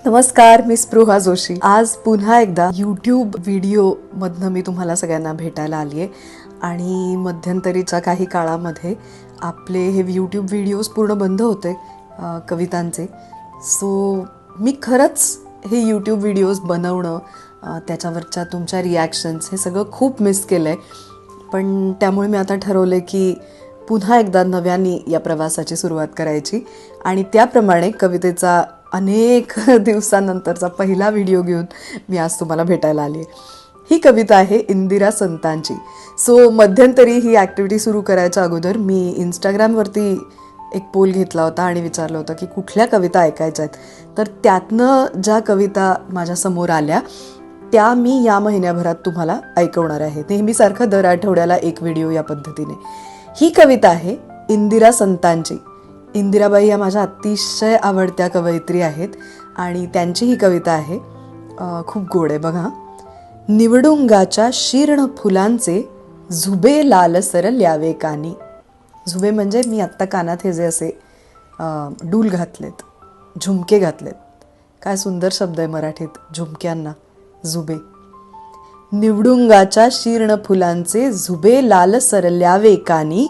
नमस्कार, मी स्पृहा जोशी. आज पुन्हा एकदा यूट्यूब व्हिडिओ मधनं मी तुम्हाला सगळ्यांना भेटायला आली आहे. आणि मध्यंतरीच्या काही काळामध्ये आपले हे यूट्यूब व्हिडिओज पूर्ण बंद होते कवितांचे. सो मी खरंच हे यूट्यूब व्हिडिओज बनवणं, त्याच्यावरच्या तुमच्या रिॲक्शन्स हे सगळं खूप मिस केलं आहे. पण त्यामुळे मी आता ठरवलं की पुन्हा एकदा नव्याने या प्रवासाची सुरुवात करायची. आणि त्याप्रमाणे कवितेचा अनेक दिवसानंतरचा पहिला व्हिडिओ घेऊन मी आज तुम्हाला भेटायला आली आहे. ही कविता आहे इंदिरा संतांची. सो मध्यंतरी ही ॲक्टिव्हिटी सुरू करायच्या अगोदर मी इंस्टाग्रामवरती एक पोल घेतला होता आणि विचारलं होतं की कुठल्या कविता ऐकायच्या आहेत. तर त्यातनं ज्या कविता माझ्यासमोर आल्या त्या मी या महिन्याभरात तुम्हाला ऐकवणार आहे. नेहमीसारखं दर आठवड्याला एक व्हिडिओ या पद्धतीने. ही कविता आहे इंदिरा संतांची. इंदिराबाई या माझ्या अतिशय आवडत्या कवयित्री आहेत आणि त्यांची ही कविता आहे. खूप गोड आहे बघा. निवडुंगाच्या शीर्ण फुलांचे झुबे लालसर ल्यावे कानी. झुबे म्हणजे मी आत्ता कानात हे जे असे डूल घातलेत, झुमके घातलेत. काय सुंदर शब्द आहे मराठीत झुमक्यांना, झुबे. निवडुंगाच्या शीर्ण फुलांचे झुबे लालसर ल्यावे कानी,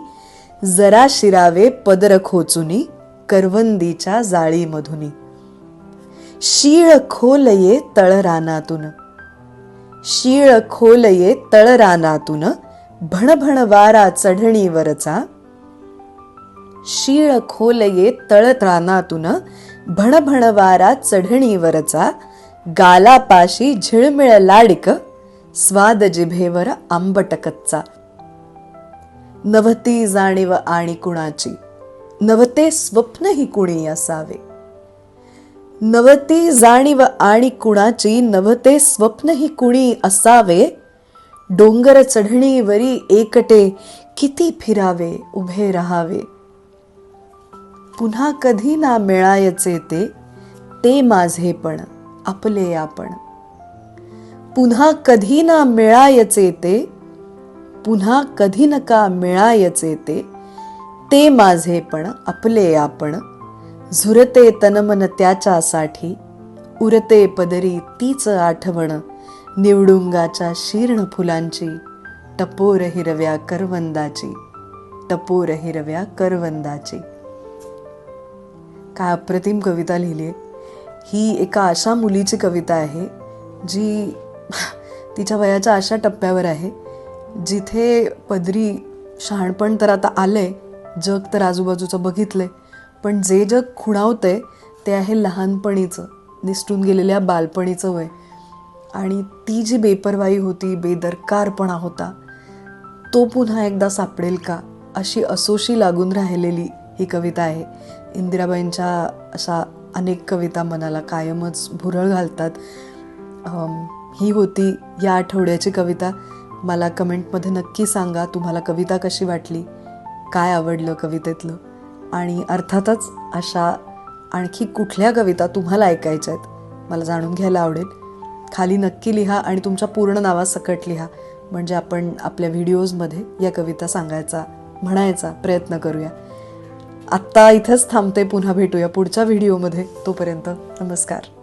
जरा शिरावे पदर खोचुनी करवंदीच्या जाळीमधुनी. शीळ खोलये तळरानातून, शीळ खोलये तळरानातून भणभण वारा चढणीवरचा. शीळ खोलये तळरानातून भणभण वारा चढणीवरचा. गालापाशी झिळमिळ लाडिक स्वाद जिभेवर आंबट कच्चा. नवती जाणीव आणि कुणाची, नवते स्वप्नही कुणी असावे. नवती जाणीव आणि कुणाची, नवते स्वप्नही कुणी असावे. डोंगर चढणीवरी एकटे किती फिरावे उभे राहावे. पुन्हा कधी ना मिळायचे ते, ते माझेपण आपले आपण. पुन्हा कधी ना मिळायचे ते, पुन्हा कधी नका मिळायचे ते, ते माझेपण आपले आपण. झुरते तनमन त्याच्यासाठी, उरते पदरी तीच आठवण. निवडुंगाच्या शीर्ण फुलांची, टपोर हिरव्या करवंदाची, टपोर हिरव्या करवंदाची. काय अप्रतिम कविता लिहिली आहे. ही एका अशा मुलीची कविता आहे जी तिच्या वयाच्या अशा टप्प्यावर आहे जिथे पदरी शहाणपण तर आता आलंय, जग तर आजूबाजूचं बघितलंय, पण जे जग खुणावतंय ते आहे लहानपणीचं, निसटून गेलेल्या बालपणीचं वय. आणि ती जी बेपरवाई होती, बेदरकारपणा होता, तो पुन्हा एकदा सापडेल का अशी असोशी लागून राहिलेली ही कविता आहे. इंदिराबाईंच्या अशा अनेक कविता मनाला कायमच भुरळ घालतात. ही होती या आठवड्याची कविता. मला कमेंटमध्ये नक्की सांगा तुम्हाला कविता कशी वाटली, काय आवडलं कवितेतलं, आणि अर्थातच अशा आणखी कुठल्या कविता तुम्हाला ऐकायच्या आहेत मला जाणून घ्यायला आवडेल. खाली नक्की लिहा आणि तुमच्या पूर्ण नावासकट लिहा, म्हणजे आपण आपल्या व्हिडिओजमध्ये या कविता सांगायचा, म्हणायचा प्रयत्न करूया. आत्ता इथंच थांबते, पुन्हा भेटूया पुढच्या व्हिडिओमध्ये. तोपर्यंत नमस्कार.